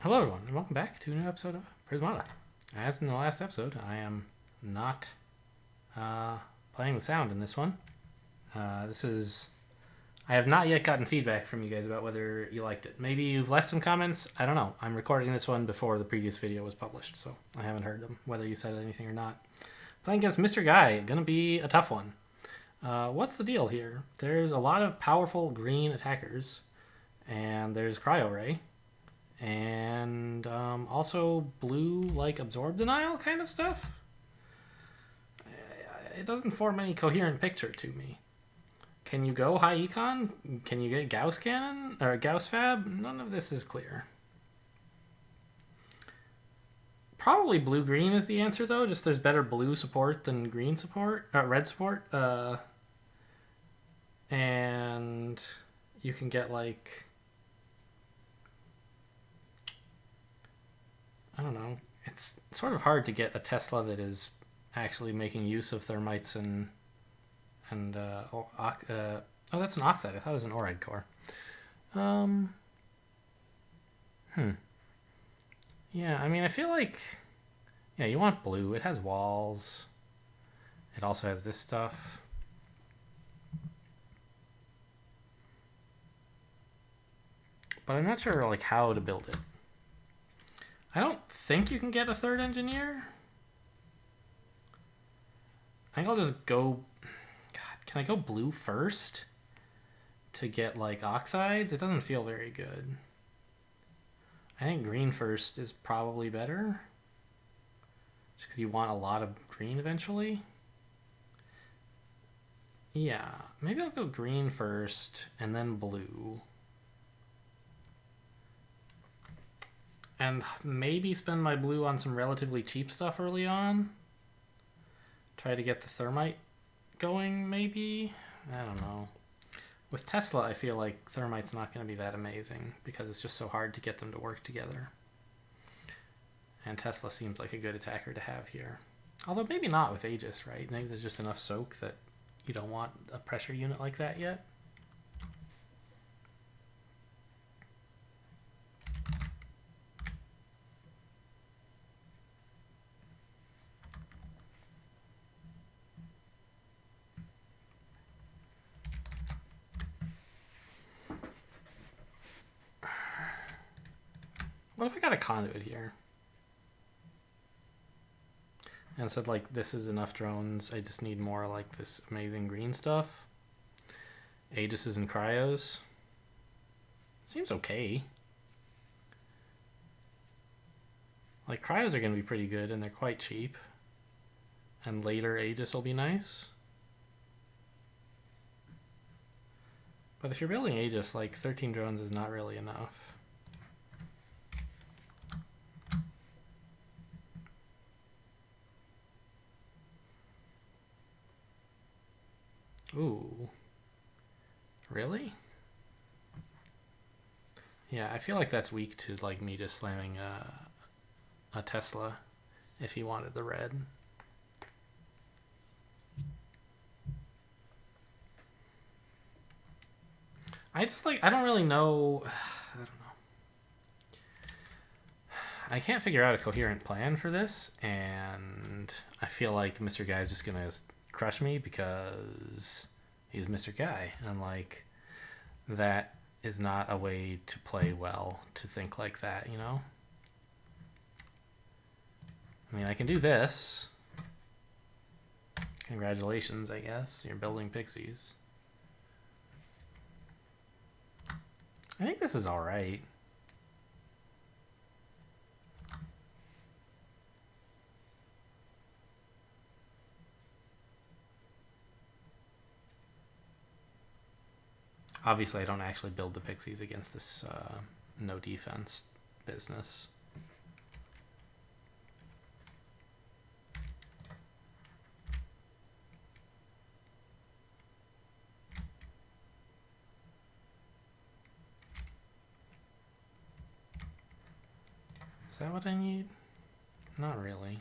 Hello everyone, and welcome back to a new episode of Prismata. As in the last episode, I am not playing the sound in this one. I have not yet gotten feedback from you guys about whether you liked it. Maybe you've left some comments. I don't know. I'm recording this one before the previous video was published, so I haven't heard them, whether you said anything or not. Playing against Mr. Guy, gonna be a tough one. What's the deal here? There's a lot of powerful green attackers, and there's Cryo Ray. And also blue, like, absorb denial kind of stuff. It doesn't form any coherent picture to me. Can you go high econ? Can you get Gauss cannon or Gauss fab? None of this is clear. Probably blue-green is the answer, though. Just there's better blue support than green support, red support. And you can get, like, I don't know. It's sort of hard to get a Tesla that is actually making use of thermites and oh, that's an oxide. I thought it was an oride core. Yeah, I mean, I feel like, yeah, you want blue. It has walls. It also has this stuff. But I'm not sure, like, how to build it. I don't think you can get a third engineer. I think I'll just go... God, can I go blue first to get, like, oxides? It doesn't feel very good. I think green first is probably better. Just because you want a lot of green eventually. Yeah, maybe I'll go green first and then blue. And maybe spend my blue on some relatively cheap stuff early on. Try to get the thermite going, maybe? I don't know. With Tesla, I feel like thermite's not going to be that amazing because it's just so hard to get them to work together. And Tesla seems like a good attacker to have here. Although maybe not with Aegis, right? Maybe there's just enough soak that you don't want a pressure unit like that yet. What if I got a conduit here? And said, like, this is enough drones. I just need more, like, this amazing green stuff. Aegises and cryos. Seems okay. Like, cryos are going to be pretty good, and they're quite cheap. And later Aegis will be nice. But if you're building Aegis, like, 13 drones is not really enough. Ooh. Really? Yeah, I feel like that's weak to, like, me just slamming a Tesla if he wanted the red. I just, like, I don't really know. I don't know. I can't figure out a coherent plan for this, and I feel like Mr. Guy's just gonna crush me because he's Mr. Guy, and, like, that is not a way to play well, to think like that, you know? I mean, I can do this. Congratulations, I guess. You're building pixies. I think this is alright. Obviously, I don't actually build the pixies against this no defense business. Is that what I need? Not really.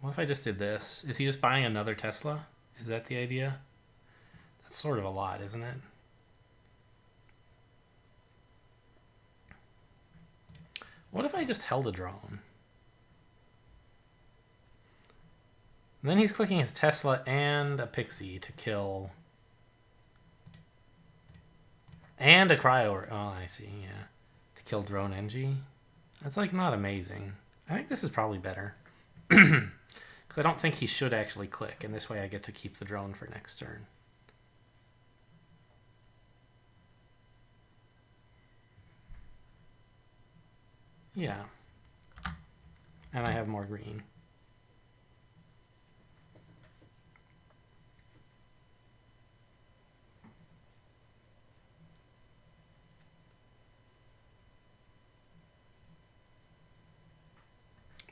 What if I just did this? Is he just buying another Tesla? Is that the idea? That's sort of a lot, isn't it? What if I just held a drone? And then he's clicking his Tesla and a Pixie to kill. And a Cryo. Oh, I see, yeah. To kill Drone NG. That's like not amazing. I think this is probably better. Because I don't think he should actually click. And this way I get to keep the drone for next turn. Yeah. And I have more green.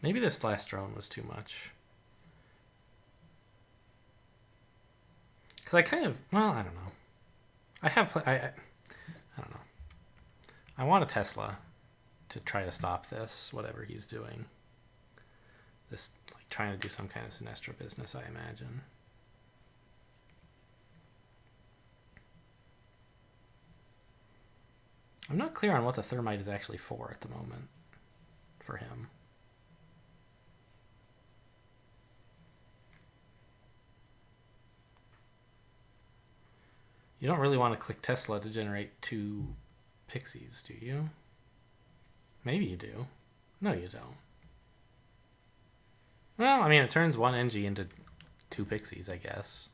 Maybe this last drone was too much. Because I kind of, well, I don't know. I don't know. I want a Tesla to try to stop this, whatever he's doing. This, like, trying to do some kind of Sinestra business, I imagine. I'm not clear on what the Thermite is actually for at the moment, for him. You don't really want to click Tesla to generate 2 Pixies, do you? Maybe you do. No, you don't. Well, I mean, it turns 1 NG into 2 Pixies, I guess.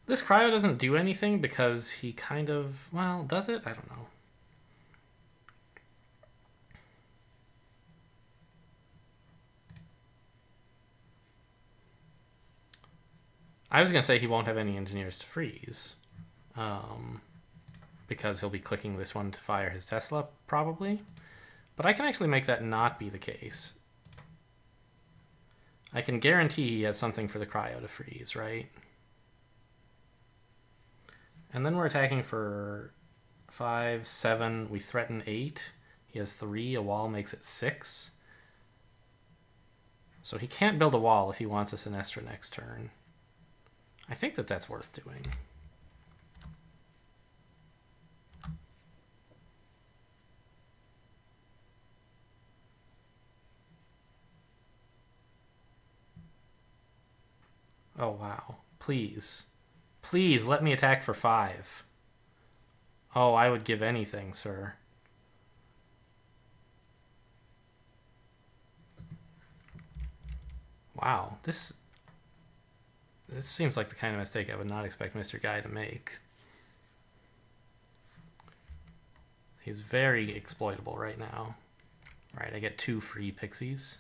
This Cryo doesn't do anything because he kind of, well, does it? I don't know. I was going to say he won't have any engineers to freeze. Because he'll be clicking this one to fire his Tesla, probably. But I can actually make that not be the case. I can guarantee he has something for the Cryo to freeze, right? And then we're attacking for 5, 7. We threaten 8. He has 3. A wall makes it 6. So he can't build a wall if he wants a Sinestra next turn. I think that that's worth doing. Oh, wow. Please. Please, let me attack for 5. Oh, I would give anything, sir. Wow, this seems like the kind of mistake I would not expect Mr. Guy to make. He's very exploitable right now. All right, I get 2 free Pixies.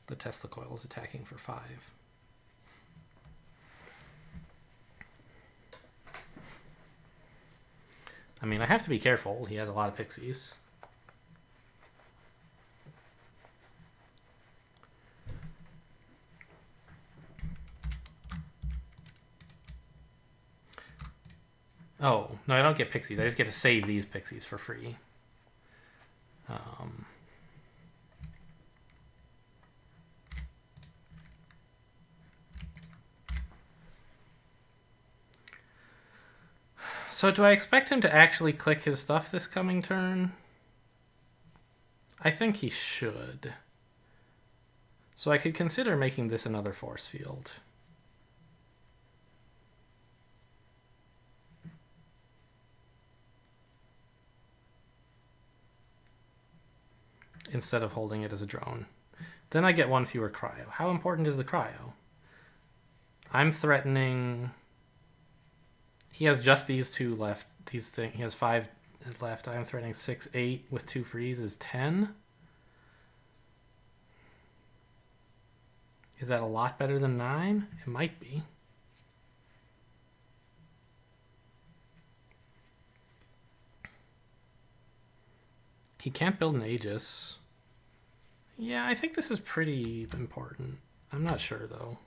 The Tesla coil is attacking for 5. I mean, I have to be careful. He has a lot of Pixies. Oh, no, I don't get Pixies. I just get to save these Pixies for free. So do I expect him to actually click his stuff this coming turn? I think he should. So I could consider making this another force field. Instead of holding it as a drone. Then I get 1 fewer Cryo. How important is the Cryo? I'm threatening... He has just these 2 left. He has 5 left. I'm threatening 6, 8 with 2 frees is 10. Is that a lot better than 9? It might be. He can't build an Aegis. Yeah, I think this is pretty important. I'm not sure, though.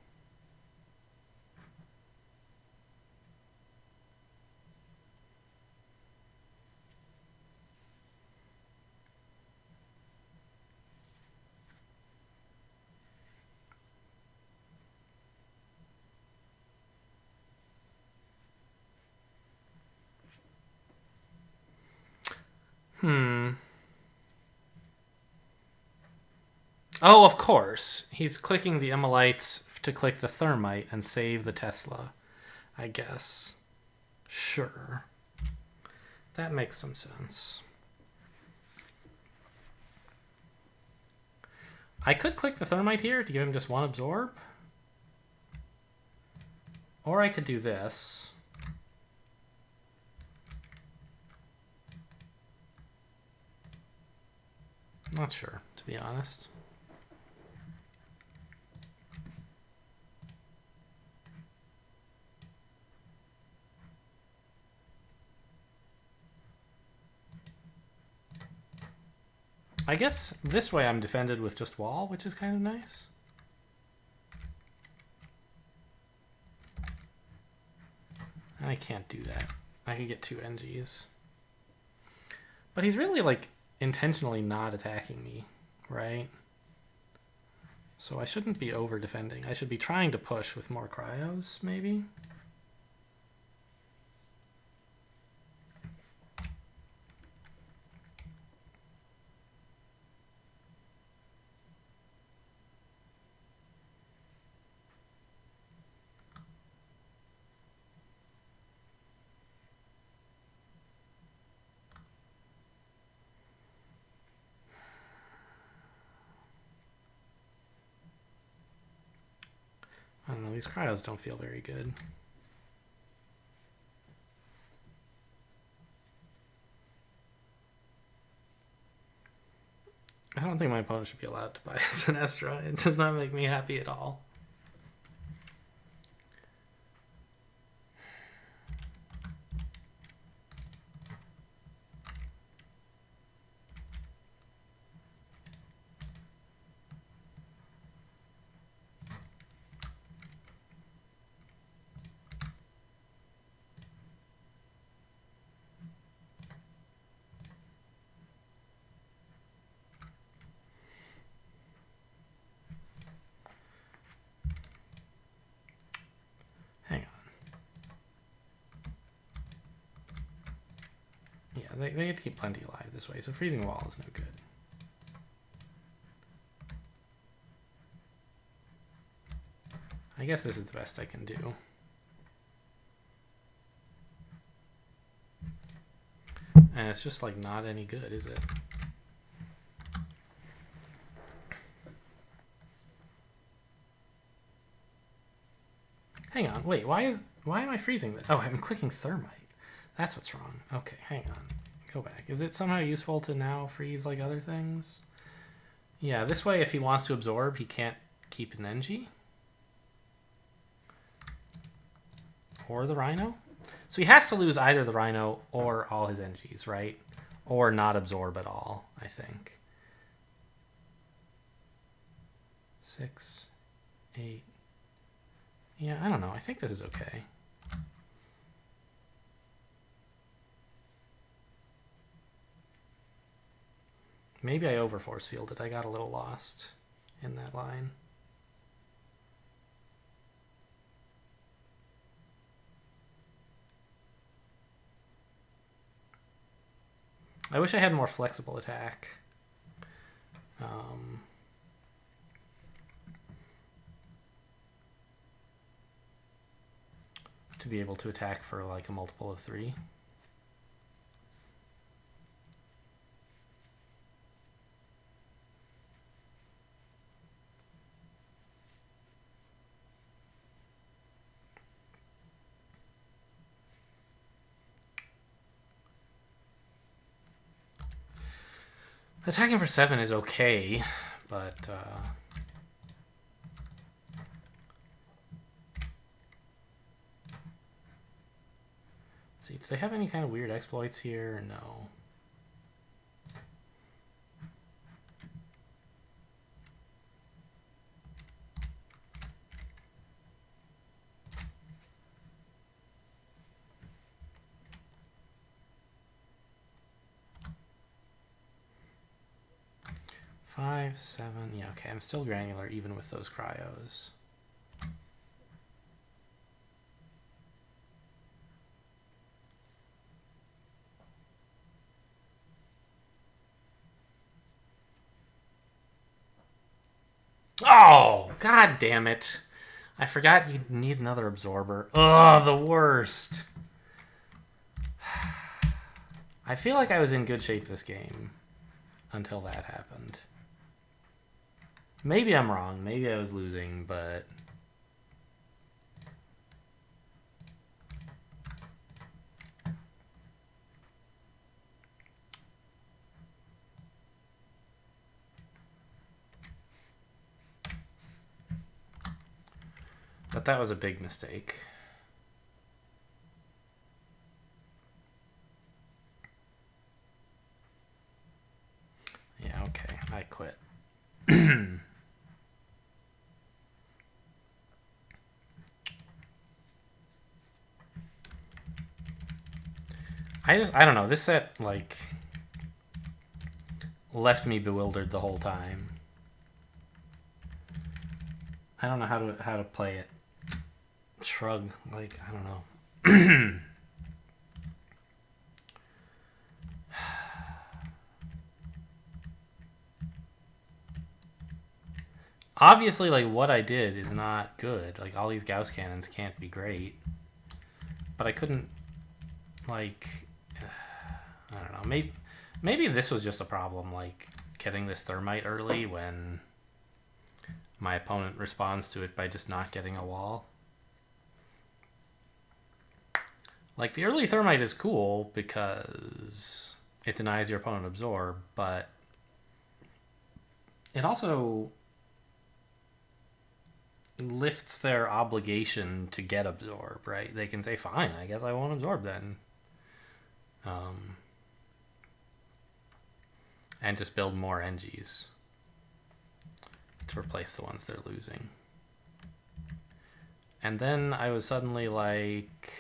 Oh, of course. He's clicking the Immolites to click the Thermite and save the Tesla, I guess. Sure. That makes some sense. I could click the Thermite here to give him just one absorb. Or I could do this. Not sure, to be honest. I guess this way I'm defended with just wall, which is kind of nice. I can't do that. I could get 2 NGs. But he's really, like, intentionally not attacking me, right? So I shouldn't be over-defending. I should be trying to push with more cryos, maybe? I don't know, these cryos don't feel very good. I don't think my opponent should be allowed to buy a Sinestra. It does not make me happy at all. They get to keep plenty alive this way, so freezing wall is no good. I guess this is the best I can do. And it's just like not any good, is it? Hang on, wait, why am I freezing this? Oh, I'm clicking Thermite. That's what's wrong. Okay, hang on. Go back. Is it somehow useful to now freeze like other things? Yeah, this way if he wants to absorb, he can't keep an NG. Or the Rhino. So he has to lose either the Rhino or all his NGs, right? Or not absorb at all, I think. 6, 8. Yeah, I don't know. I think this is okay. Maybe I over force fielded. I got a little lost in that line. I wish I had more flexible attack. To be able to attack for like a multiple of 3. Attacking for 7 is okay, but let's see, do they have any kind of weird exploits here? No. 5, 7. Yeah, okay. I'm still granular even with those cryos. Oh, god damn it. I forgot you need another absorber. Ugh, the worst. I feel like I was in good shape this game until that happened. Maybe I'm wrong. Maybe I was losing, but... But that was a big mistake. Yeah, okay. I quit. I don't know. This set, like, left me bewildered the whole time. I don't know how to play it. Shrug, like, I don't know. Obviously, like, what I did is not good. Like, all these Gauss cannons can't be great. But I couldn't, like, I don't know. Maybe this was just a problem, like, getting this thermite early when my opponent responds to it by just not getting a wall. Like, the early thermite is cool because it denies your opponent absorb, but it also lifts their obligation to get absorb, right? They can say, fine, I guess I won't absorb then. And just build more NGs to replace the ones they're losing. And then I was suddenly, like,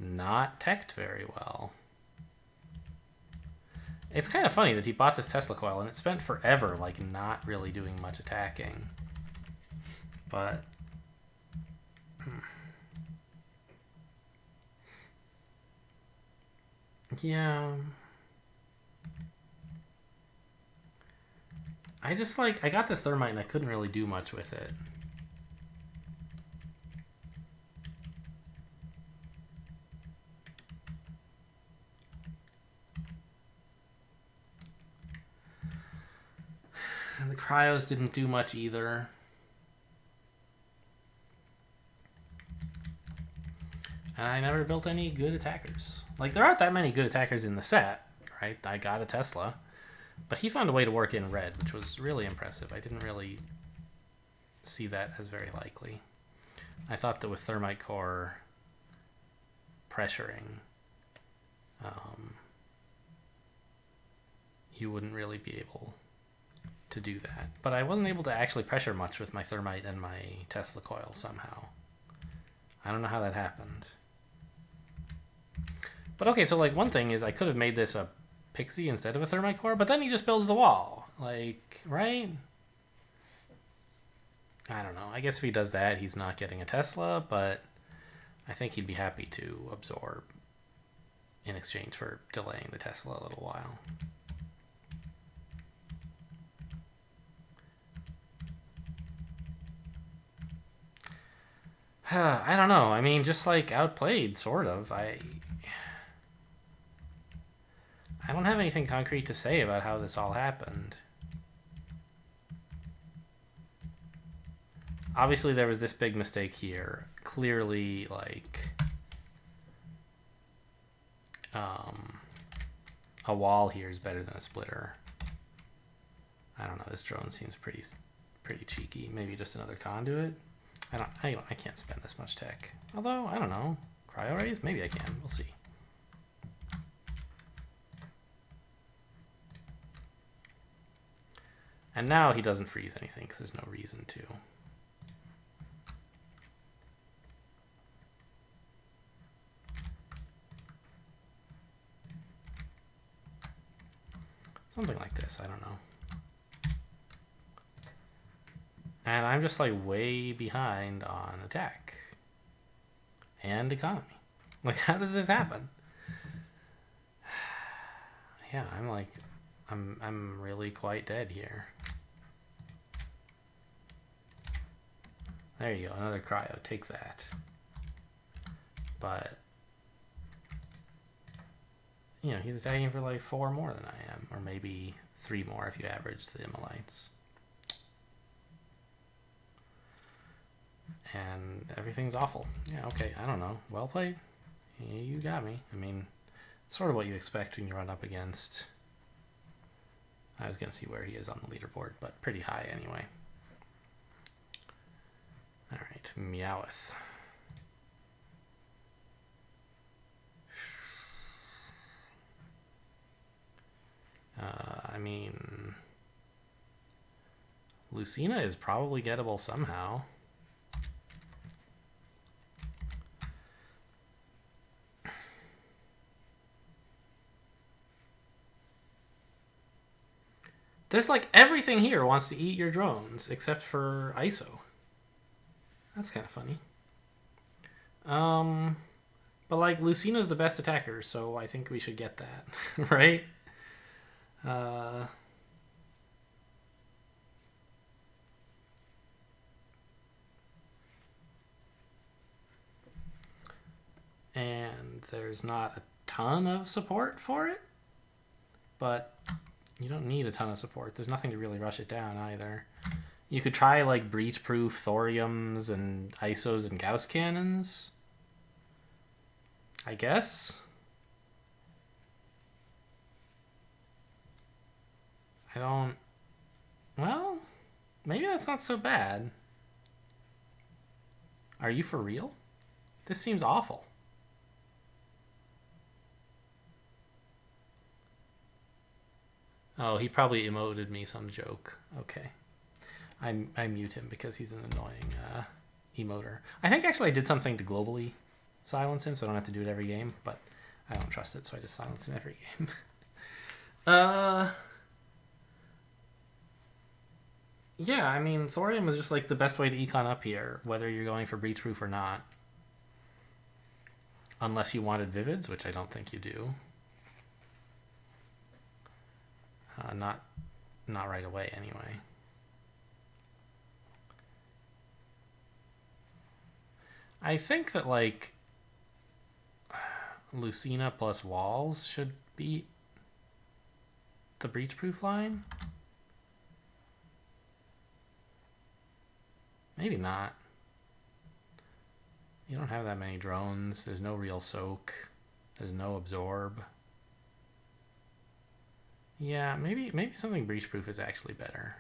not teched very well. It's kind of funny that he bought this Tesla coil and it spent forever, like, not really doing much attacking. But... yeah... I just, like, I got this thermite and I couldn't really do much with it. And the cryos didn't do much either. And I never built any good attackers. Like, there aren't that many good attackers in the set, right? I got a Tesla. But he found a way to work in red, which was really impressive. I didn't really see that as very likely. I thought that with Thermite Core pressuring, you wouldn't really be able to do that. But I wasn't able to actually pressure much with my Thermite and my Tesla coil somehow. I don't know how that happened. But okay, so like one thing is I could have made this a Pixie instead of a Thermite Core, but then he just builds the wall. Like, right? I don't know. I guess if he does that, he's not getting a Tesla, but I think he'd be happy to absorb in exchange for delaying the Tesla a little while. I don't know. I mean, just like outplayed, sort of. I don't have anything concrete to say about how this all happened. Obviously, there was this big mistake here. Clearly, like, a wall here is better than a splitter. I don't know. This drone seems pretty cheeky. Maybe just another conduit. I can't spend this much tech. Although, I don't know. Cryo rays? Maybe I can. We'll see. And now he doesn't freeze anything because there's no reason to. Something like this, I don't know. And I'm just like way behind on attack and economy. Like, how does this happen? Yeah, I'm like, I'm really quite dead here. There you go, another cryo. Take that. But you know, he's attacking for like 4 more than I am, or maybe 3 more if you average the Immolites. And everything's awful. Yeah, okay, I don't know. Well played. Yeah, you got me. I mean, it's sort of what you expect when you run up against... I was going to see where he is on the leaderboard, but pretty high anyway. Alright, Meowth. I mean... Lucina is probably gettable somehow. There's like everything here wants to eat your drones except for ISO. That's kind of funny. But like Lucina's the best attacker, so I think we should get that, right? And there's not a ton of support for it, but you don't need a ton of support. There's nothing to really rush it down either. You could try like breach-proof thoriums and ISOs and Gauss cannons, I guess. I don't... Well, maybe that's not so bad. Are you for real? This seems awful. Oh, he probably emoted me some joke. Okay. I mute him because he's an annoying emoter. I think actually I did something to globally silence him, so I don't have to do it every game, but I don't trust it, so I just silence him every game. Yeah, I mean, thorium is just like the best way to econ up here, whether you're going for breach-proof or not. Unless you wanted Vivids, which I don't think you do. Not right away, anyway. I think that, like, Lucina plus Walls should beat the breach-proof line. Maybe not. You don't have that many drones. There's no real soak. There's no absorb. Yeah, maybe something breach-proof is actually better.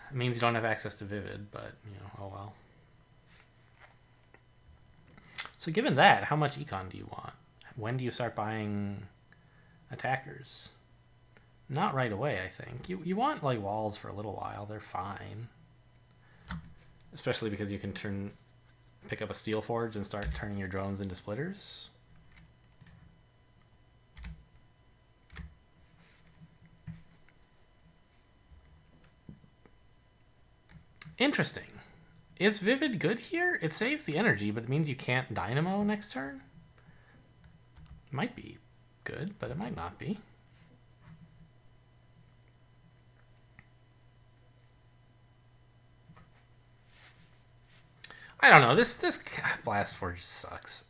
It means you don't have access to Vivid, but, you know, oh well. So given that, how much econ do you want? When do you start buying attackers? Not right away, I think. You want, like, walls for a little while. They're fine. Especially because you can pick up a steel forge and start turning your drones into splitters. Interesting. Is Vivid good here? It saves the energy, but it means you can't Dynamo next turn? Might be good, but it might not be. I don't know. This Blast Forge sucks.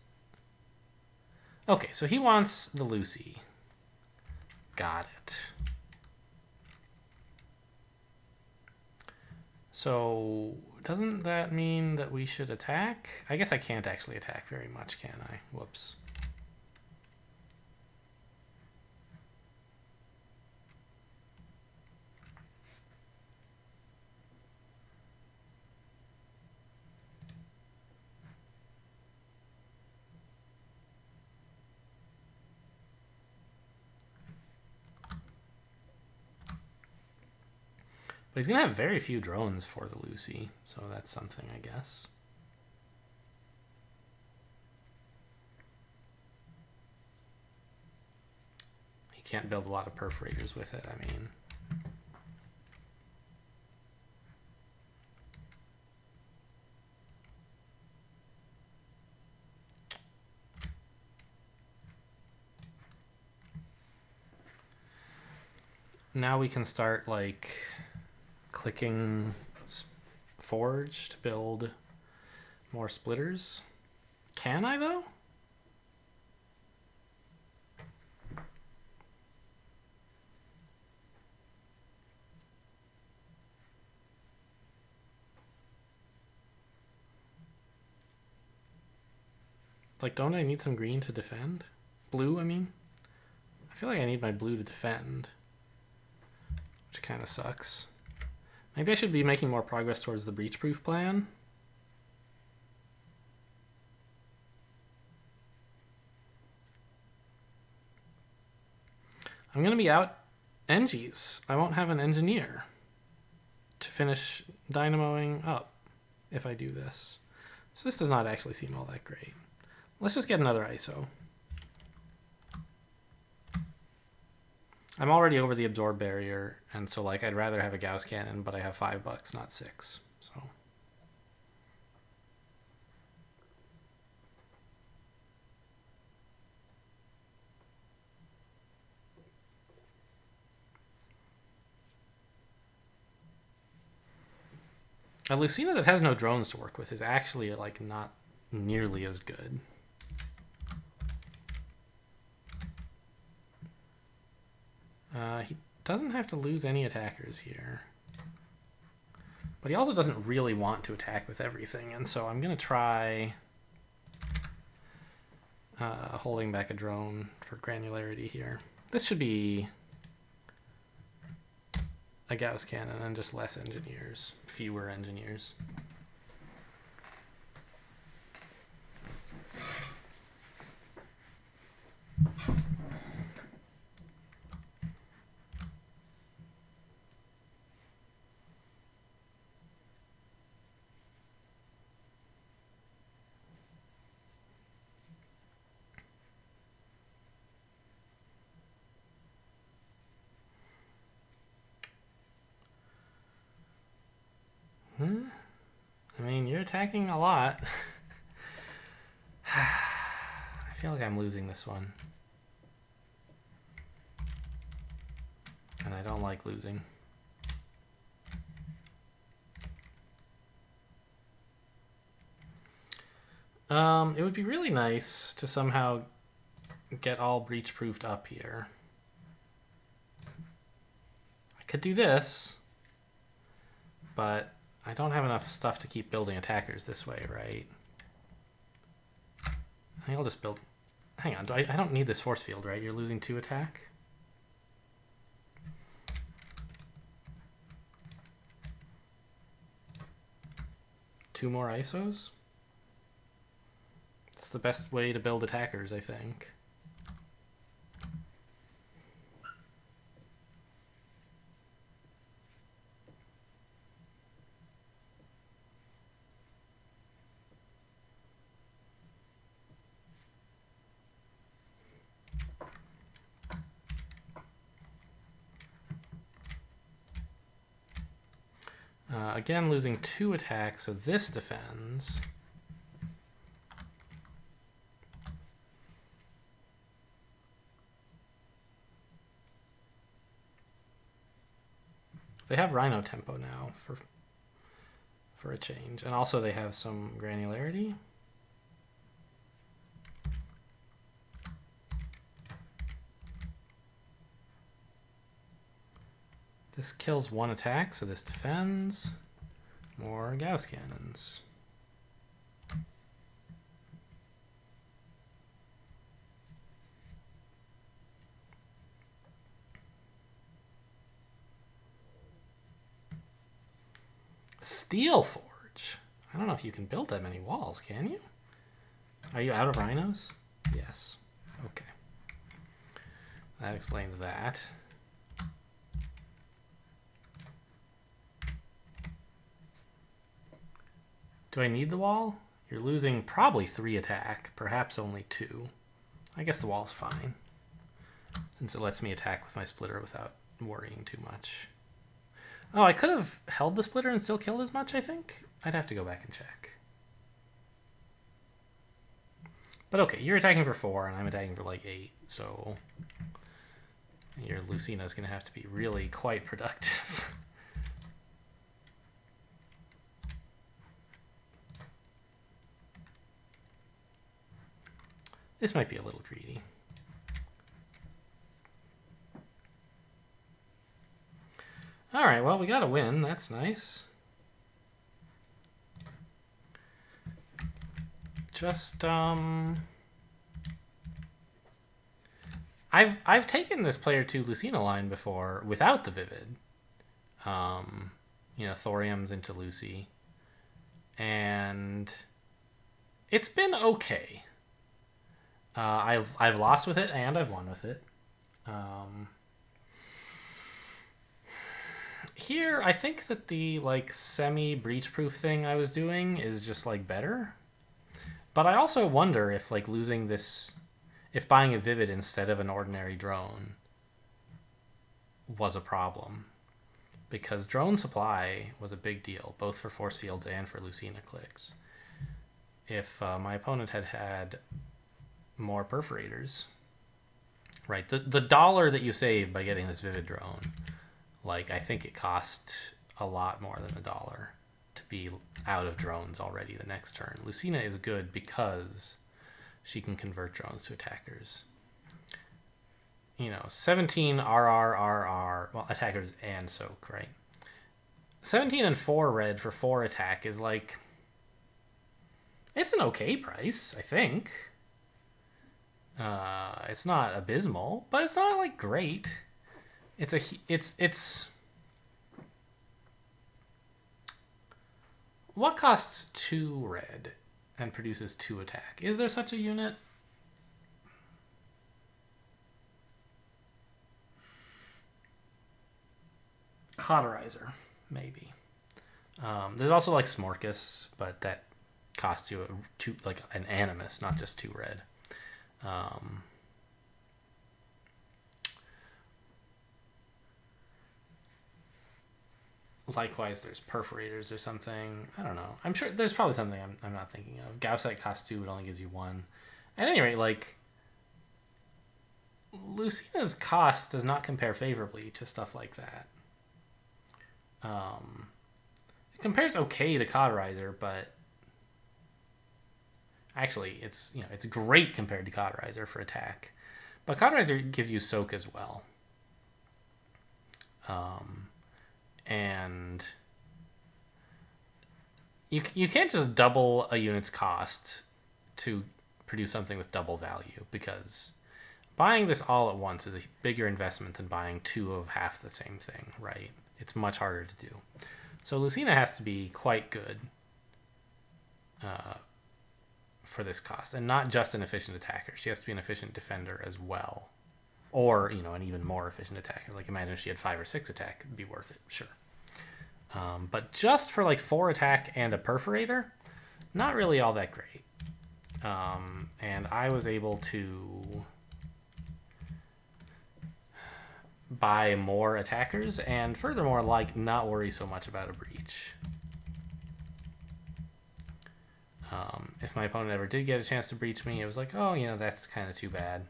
Okay, so he wants the Lucy. Got it. So doesn't that mean that we should attack? I guess I can't actually attack very much, can I? Whoops. But he's going to have very few drones for the Lucy, so that's something, I guess. you can't build a lot of perforators with it, I mean. Now we can start like clicking forge to build more splitters. Can I though? Like, don't I need some green to defend? Blue, I mean? I feel like I need my blue to defend, which kind of sucks. Maybe I should be making more progress towards the breach-proof plan. I'm going to be out engies. I won't have an engineer to finish dynamoing up if I do this. So this does not actually seem all that great. Let's just get another ISO. I'm already over the absorb barrier, and so like I'd rather have a Gauss cannon, but I have $5, not $6. So a Lucina that has no drones to work with is actually like not nearly as good. He doesn't have to lose any attackers here. But he also doesn't really want to attack with everything, and so I'm going to try holding back a drone for granularity here. This should be a Gauss cannon and just less engineers, fewer engineers. I mean, you're attacking a lot. I feel like I'm losing this one. And I don't like losing. It would be really nice to somehow get all breach-proofed up here. I could do this, but I don't have enough stuff to keep building attackers this way, right? I think I'll just build... Hang on, I don't need this force field, right? You're losing 2 attack? Two more ISOs? It's the best way to build attackers, I think. Again, losing 2 attacks, so this defends. They have Rhino tempo now for a change, and also they have some granularity. This kills 1 attack, so this defends. More Gauss cannons. Steel Forge. I don't know if you can build that many walls, can you? Are you out of rhinos? Yes. Okay. That explains that. Do I need the wall? You're losing probably 3 attack, perhaps only 2. I guess the wall's fine. since it lets me attack with my splitter without worrying too much. Oh, I could have held the splitter and still killed as much, I think. I'd have to go back and check. But okay, you're attacking for 4 and I'm attacking for like 8, so your Lucina's going to have to be really quite productive. This might be a little greedy. All right, well, we got a win. That's nice. Just, I've taken this player to Lucina line before without the Vivid. You know, Thorium's into Lucy. And it's been okay. I've lost with it and I've won with it. Here, I think that the like semi-breach-proof thing I was doing is just like better. But I also wonder if like losing this, if buying a Vivid instead of an ordinary drone was a problem. Because drone supply was a big deal, both for force fields and for Lucina clicks. If my opponent had had more perforators, right? The dollar that you save by getting this Vivid drone, like I think it cost a lot more than $1 to be out of drones already the next turn. Lucina is good because she can convert drones to attackers. You know, 17 RR, well, attackers and soak, right? 17 and 4 red for 4 attack is like, it's an okay price, I think. It's not abysmal, but it's not like great. It's what costs 2 red and produces 2 attack? Is there such a unit? Cauterizer, maybe. There's also like Smorkus, but that costs you like an Animus, not just 2 red. Likewise, there's perforators or something. I don't know. I'm sure there's probably something I'm not thinking of. Gaussite costs 2, it only gives you 1. At any rate, like, Lucina's cost does not compare favorably to stuff like that. It compares okay to Cauterizer, but actually, it's great compared to Cauterizer for attack. But Cauterizer gives you soak as well. And you can't just double a unit's cost to produce something with double value, because buying this all at once is a bigger investment than buying 2 of half the same thing, right? It's much harder to do. So Lucina has to be quite good for this cost, and not just an efficient attacker. She has to be an efficient defender as well. Or, you know, an even more efficient attacker. Like, imagine if she had 5 or 6 attack, it'd be worth it, sure. But just for like 4 attack and a perforator, not really all that great. And I was able to buy more attackers, and furthermore, like, not worry so much about a breach. If my opponent ever did get a chance to breach me, it was like, oh, you know, that's kind of too bad.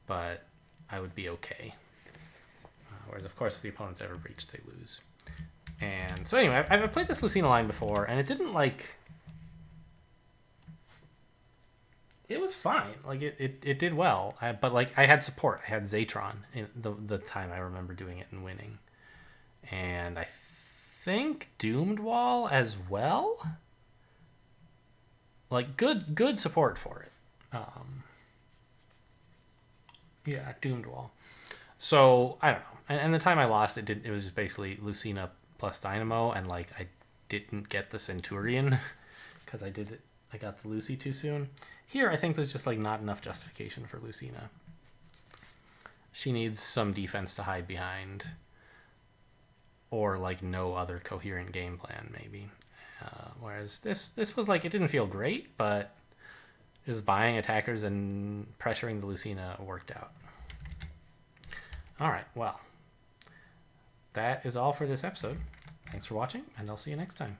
But I would be okay. Whereas, of course, if the opponents ever breach, they lose. And so anyway, I've played this Lucina line before, and it didn't, like... It was fine. Like, it did well. But, like, I had support. I had Zatron in the time I remember doing it and winning. And I think Doomed Wall as well? Like, good support for it. Yeah, Doomed Wall. So, I don't know. And the time I lost, it was just basically Lucina plus Dynamo, and, like, I didn't get the Centurion because I got the Lucy too soon. Here, I think there's just, like, not enough justification for Lucina. She needs some defense to hide behind, or, like, no other coherent game plan, maybe. Whereas this was, like, it didn't feel great, but just buying attackers and pressuring the Lucina worked out. All right, well, that is all for this episode. Thanks for watching, and I'll see you next time.